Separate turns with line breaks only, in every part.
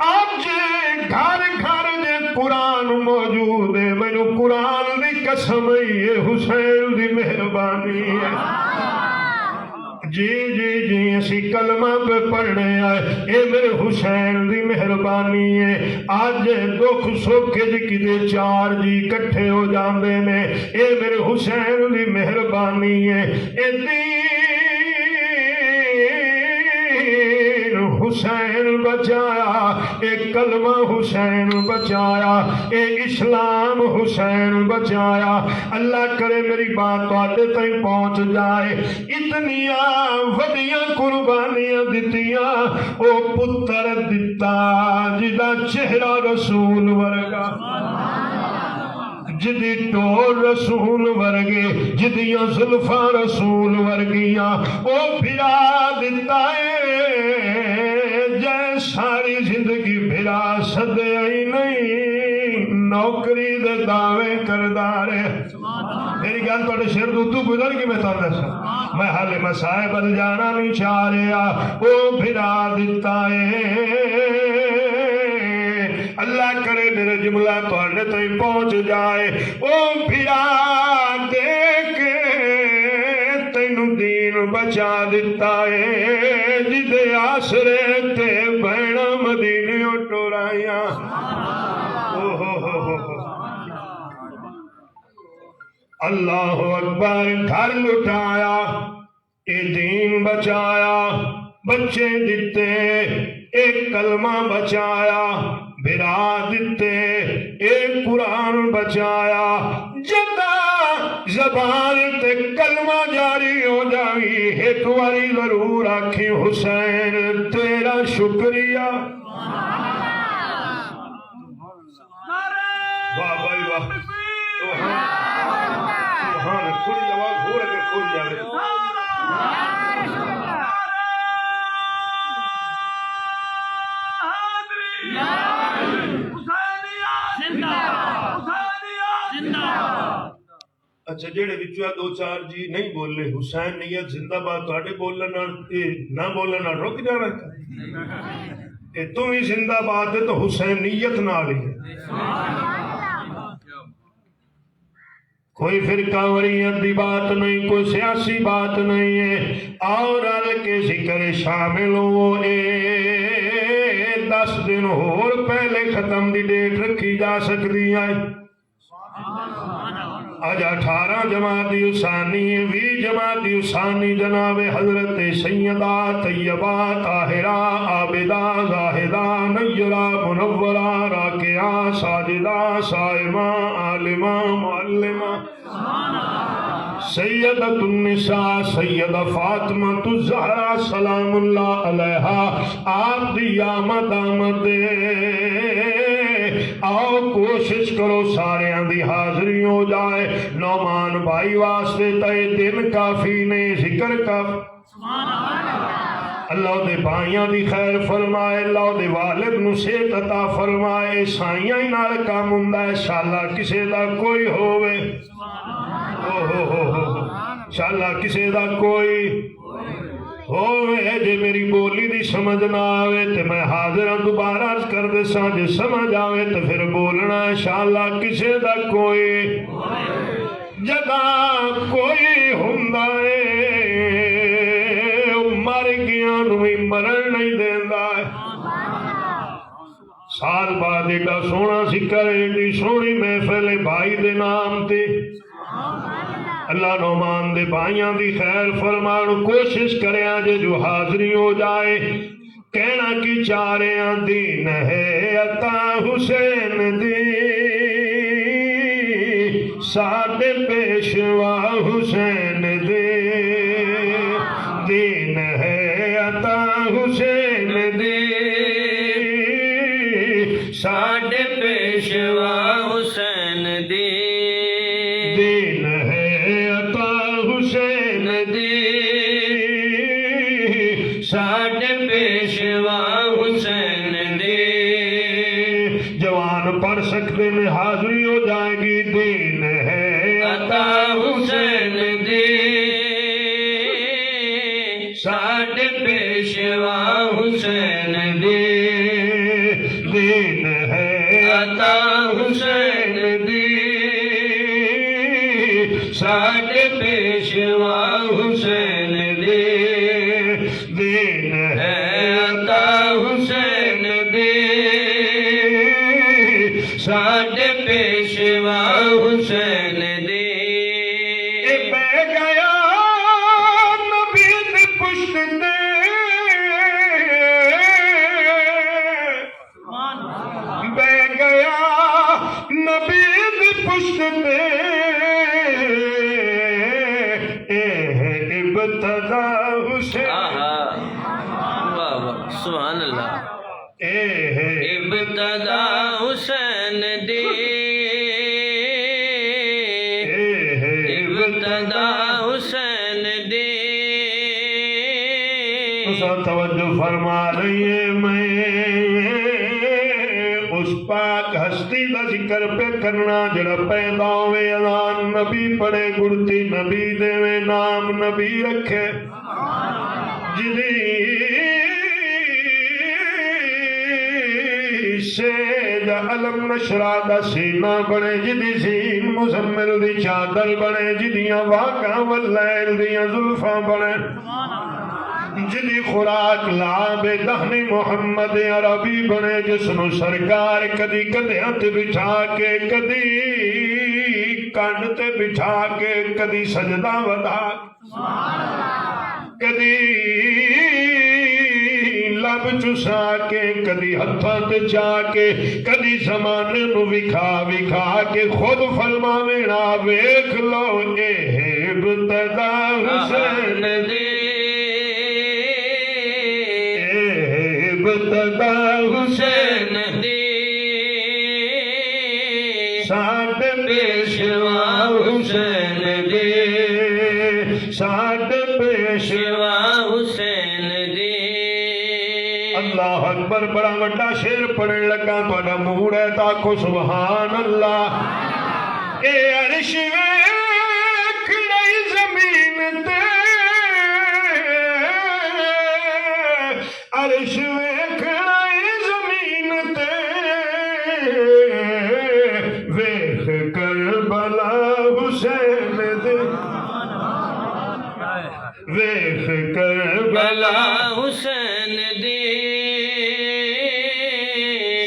اج گھر گھر جے قرآن موجود ہے، مینوں قرآن دی قسم ہے، حسین دی مہربانی ہے۔ جی جی جی اسی کلمہ پہ پڑھنے آئے، اے میرے حسین دی مہربانی ہے۔ آج دکھ سکھ جی کدے چار جی کٹھے ہو جاندے نے، اے میرے حسین دی مہربانی ہے۔ اے دین حسین بچایا، اے کلمہ حسین بچایا، اے اسلام حسین بچایا۔ اللہ کرے میری بات تواڈے تائیں پہنچ جائے۔ اتنیاں وڈیاں قربانیاں دتیاں، او پتر دتا جدا چہرہ رسول ورگا، جدی ٹور رسول ورگے، جدیاں زلفاں رسول ورگیاں، او بھرا دتا ہے جے ساری زندگی بھرا سدے ہی نہیں، نوکری دے دعوے کردارے۔ میری گل تو شیر تو گزر گئی، میں تو دسا میں حال مسائب جانا نہیں چاہ رہا، او بھرا دتا ہے۔ اللہ کرے میرے جملہ تواڈے تائیں پہنچ جائے۔ او بھرا دیکھ تینوں دین بچا دیتا ہے، جدے آسرے تے بہنا مدینیوں ٹورائیاں۔ اللہ اکبر، گھر لٹایا، اے دین بچایا، بچے دیتے، ایک کلمہ بچایا، بھرا دیتے، ایک قرآن بچایا۔ جدا زبان تے کلمہ جاری ہو جاوی، ایک واری ضرور آکھی حسین تیرا شکریہ۔ واہ بھائی واہ، سبحان، تھوڑی آواز ہو رہے کہ کھول جائے۔ اچھا جڑے وچوں دو چار جی نہیں بولے حسین نیت زندہ باد، تواڈے بولن نال نہ بولن نال رک جانا کہ تم ہی زندہ باد ہے تو حسین نیت نال ہی ہے۔ کوئی فرقہ وریت دی بات نہیں، کوئی سیاسی بات نہیں ہے۔ اور رل کے ذکر شامل ہو، 10 دن اور پہلے ختم دی ڈیٹ رکھی جا سکتی ہے۔ آج 18 جمادی ثانی، 20 جمادی ثانی جناب حضرت سیدہ طیبہ طاہرہ عابدہ زاہدہ نیرہ منورہ راکعہ ساجدہ صائمہ عالمہ معلمہ سیدۃ النساء سیدہ فاطمہ الزہرا سلام اللہ علیہا آپ دی آمد آؤ کوشش کرو سارے دی حاضری ہو جائے۔ نعمان بھائی واسطے تے دن کافی نہیں، ذکر کا اللہ دے بھائیاں دی خیر فرمائے، اللہ دے والد نو صحت عطا فرمائے۔ سائیاں ہی نال کام ہوندا ہے، انشاءاللہ کسے دا کوئی ہووے، انشاءاللہ کسے دا کوئی ہوئے۔ جے میری بولی دی سمجھ نہ آوے تے میں حاضر ہوں دوبارہ عرض کر دے سا، جے سمجھ آوے تو پھر بولنا انشاءاللہ کسے دا کوئی جدا کوئی ہوندا ہے، مر گیا نوی مرن نہیں دیندا ہے۔ سال بعد ایڈا سونا ذکر، ایڈی سونی محفل بھائی دے نام تے، اللہ نعمان دے بھائیاں دی خیر فرمان کوشش کرے آجے جو حاضری ہو جائے۔ کہنا کی چاریاں دین ہے عطا حسین دی، ساڈے پیشوا حسین دی، دین ہے عطا حسین دی، ساڈے پیشوا حسین دی، دین ہے عطا حسین دی، ساڈے پیشوا حسین دی۔ جوان پڑھ سکتے میں حاضری ہو جائے گی، دین ہے عطا حسین دی، ساڈے پیشوا حسین دی، دین ہے عطا حسین دی ساڈے پیشوا حسین دی دین ہے عطا حسین دی ساڈے پیشوا حسین دی
سبحان اللہ ابتدا حسین دی ابتدا حسین دی
توجہ فرما رہی ہے میں اس پاک ہستی دا ذکر پہ کرنا جڑا پیدا ہوئے اذان نبی پڑھے گڑتی نبی دے نام نبی رکھے جدی شید علم نشرہ دا سینہ بنے جدی سین مزمل دی چادر بنے جدیاں واقع واللیل دیاں ظلفاں بنے جدی خوراک لعاب دہن محمد عربی بنے جسنو سرکار کدی کدیاں تے بٹھا کے کدی کانڈ تے بٹھا کے کدی سجدہ ودا کدی لب چسا کے کدی ہتھاں تے چا کے کدی زمانے نو وکھا وکھا کے خود فرماوینا ویکھ لو اے ابتدا حسین دی ابتدا حسین دی ساڈے پیشوا حسین دی ساڈے پیشوا حسین دی اللہ اکبر بڑا وڈا شعر پڑھن لگا تہاڈا موڈ ہے تا آکھو سبحان اللہ اے عرش ویکھ لئی زمین تے عرش ویکھ لئی زمین تے ویکھ کربلا حسین دے ویکھ کربلا حسین دی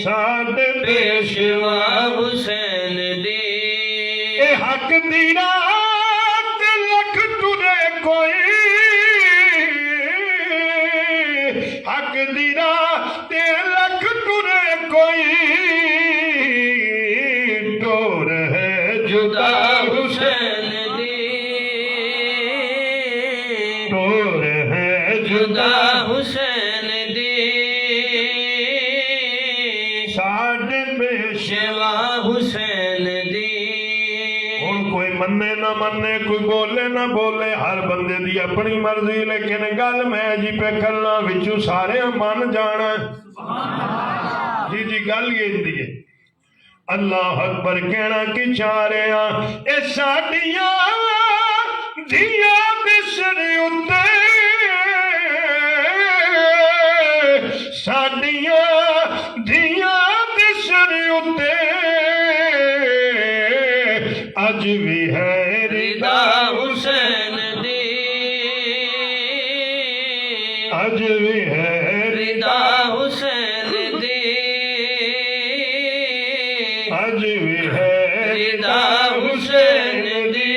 ساڈے پیشوا حسین دی اے حق دی رات لکھ ٹرے کوئی حق دی رات لکھ ٹرے کوئی ٹور ہے جدا حسین دی ٹور ہے جدا حسین دی ساڈے پیشوا حسین دی ہن کوئی منے نہ منے کوئی بولے نہ بولے ہر بندے دی اپنی مرضی لیکن گل میں جی پہ کرنا وچوں سارے من جانا جی جی گل یہ ہے اللہ اکبر کہنا کی چاہ رہے ہیں اے ساڈیاں دھیاں بسر اتے ساڈیاں دھیاں بسر اتے اج بھی ہے رضا حسین دی اج بھی ہے رضا حسین دی اج بھی ہے رضا حسین دی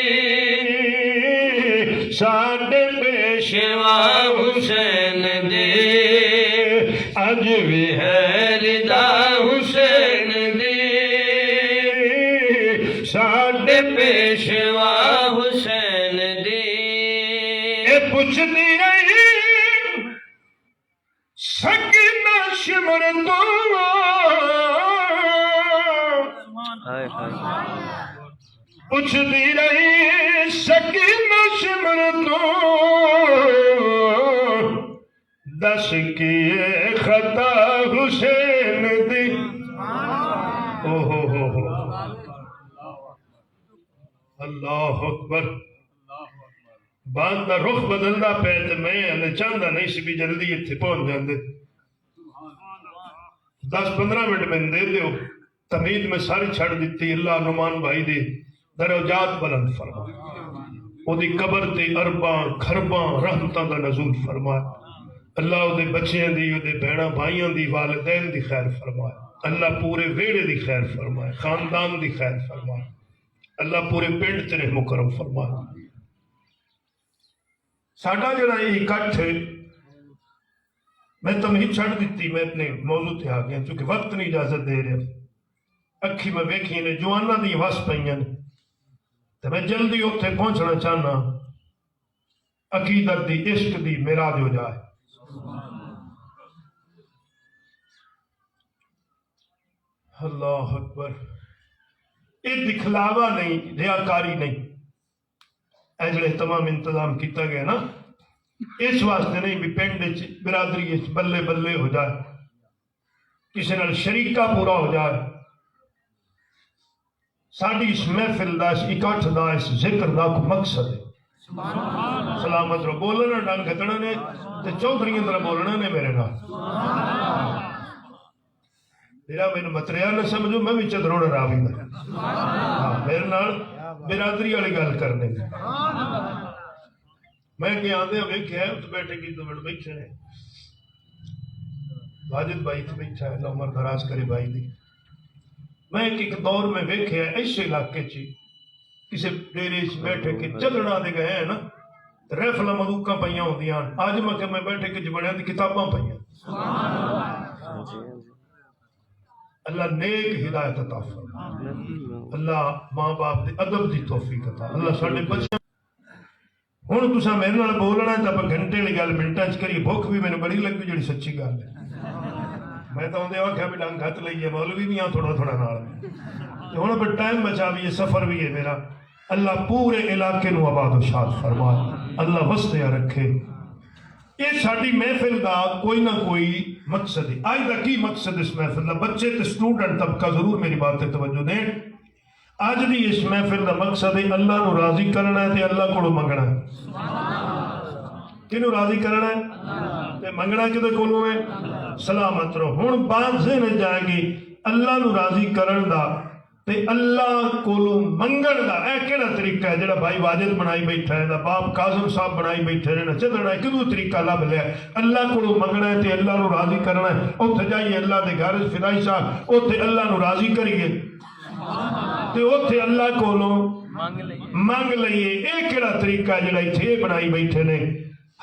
ساڈے پیشوا حسین دی اج بھی ہے رضا حسین دی ساڈے پیشوا حسین دی اے پوچھدی رہی سکینہ شمر تو پوچھدی رہی سکینہ شمر تو دس کیے خطا حسین دی اللہ اکبر بات دا رخ بدلدا پے تے میں چاہندا نہیں سی بھی جلدی اتنے پہنچ جاندے 10-15 منٹ میں دے دیو تمہید میں ساری چھڑ دیتی اللہ نعمان بھائی دے درجات بلند فرما او دی قبر تے ارباں کھرباں رحمتاں دا نزول فرما اللہ او دے بچیاں دی او دے بہناں بھائیاں دی والدین دی خیر فرما اللہ پورے ویڑے دی خیر فرمائے خاندان دی خیر فرمائے اللہ پورے پنڈ تے رحم و کرم فرمائے ساڈا جڑا یہ اکٹھ ہے میں تمہیں چھڑ دیتی میں اپنے موضوع تے آ گیا چونکہ وقت نہیں اجازت دے رہا اکھی میں ویکھی نے جواناں دی وس پئیاں تو میں جلدی اتنے پہنچنا چاہنا عقیدت دی عشق دی میراج ہو جائے اللہ اکبر یہ دکھلاوا نہیں ریاکاری نہیں اے جڑے تمام انتظام کیتا گیا نا اس واسطے نہیں بھی پنڈ برادری بلے بلے ہو جائے کسی نال شریکہ پورا ہو جائے ساڑی اس محفل دا اس اکٹھ دا اس ذکر دا کو مقصد ہے سلامت رو بولنا ڈان گھتنا نے تے چودھری اندر بولنا نے میرے نال میرا میں متریا نہ سمجھو میں بھی چدروڑ راوی دا میرے نال برادری والی گل کرنے میں کہ آدھے ہوئے کہ ہے تو بیٹھے کی تو بیٹھ بیٹھے ہیں واجد بھائی تو بیٹھا ہے اللہ عمر دراز کرے بھائی دی میں ایک دور میں ویکھے ہیں ایسے علاقے چی کسی ڈیرے چ بیٹھے کہ چلنا دے گئے ہیں نا ریفلہ مدوکاں پہیاں ہوں دیاں آج میں بیٹھے کہ جبڑیاں دی کتاباں پہیاں اللہ نیک ہدایت عطا فرمائے اللہ ماں باپ دے ادب دی توفیق عطا اللہ ساڈے بچے ہن تساں میرے نال بولنا ہے تے اپاں گھنٹے والی گل منٹاں چ کری بھوک بھی مینوں بڑی لگی جڑی سچی گل ہے میں تو اندے آکھیا بھی ڈنگ ہتھ لئیے مولوی بھی ہاں تھوڑا تھوڑا نال تے ہن پر ٹائم بچا بھی ہے سفر بھی ہے میرا اللہ پورے علاقے نو آباد و شاد فرمائے اللہ وسطیاں رکھے یہ ساڈی محفل دا کوئی نہ کوئی مقصد ہے آج دا کی مقصد اس محفل دا بچے تے سٹوڈنٹ طبقہ ضرور میری بات تے توجہ دیں آج دی اس محفل دا مقصد ہے اللہ نو راضی کرنا ہے تے اللہ کو منگنا ہے کنو راضی کرنا ہے تے منگنا کدے کولوں ہے سلامت رہو ہن بات ذہن جائے گی اللہ نو راضی کرن دا تے اللہ کولوں منگن دا اے کیڑا طریقہ ہے جڑا بھائی واجد بنائی بیٹھا ہے دا باپ کاظم صاحب بنائی بیٹھے نے چدڑا ہے کدو طریقہ لب لیا اللہ کولوں منگنا ہے تے اللہ نو راضی کرنا ہے اوتھے جائیے اللہ دے گھر فدائی صاحب اوتھے اللہ نو راضی کریے تے اوتھے اللہ کولوں منگ لئیے اے کیڑا طریقہ ہے جڑا ایتھے بنائی بیٹھے نے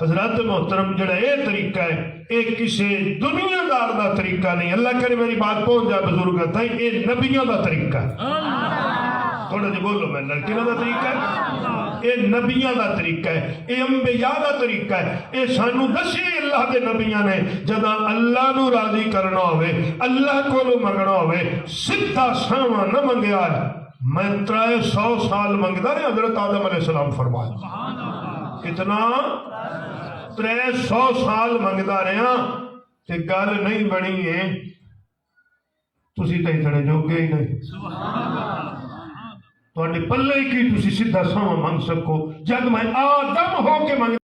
حضرات محترم جڑا اے طریقہ ہے اے کسی دنیا دار دا طریقہ نہیں اللہ کرے میری بات پہنچ جائے بزرگ تھا اے نبیوں دا طریقہ ہے تھوڑا جی بولو میں لڑکیوں دا طریقہ ہے اے نبیوں دا طریقہ ہے اے انبیاء دا طریقہ ہے اے سانو دسی اللہ دے نبیوں نے جدا اللہ نو راضی کرنا ہوئے اللہ کو لو منگنا ہوئے سدھا ساواں نہ منگیا ہے میں 300 سال منگدا نے حضرت آدم علیہ السلام فرمایا کتنا 300 سال منگدا رہا تے گل نہیں بنی ہے تسی تے اتنے جوگے ہی نہیں تواڈے پلے کی تسی سیدھا ساواں منگ سکو جد میں آدم ہو کے منگ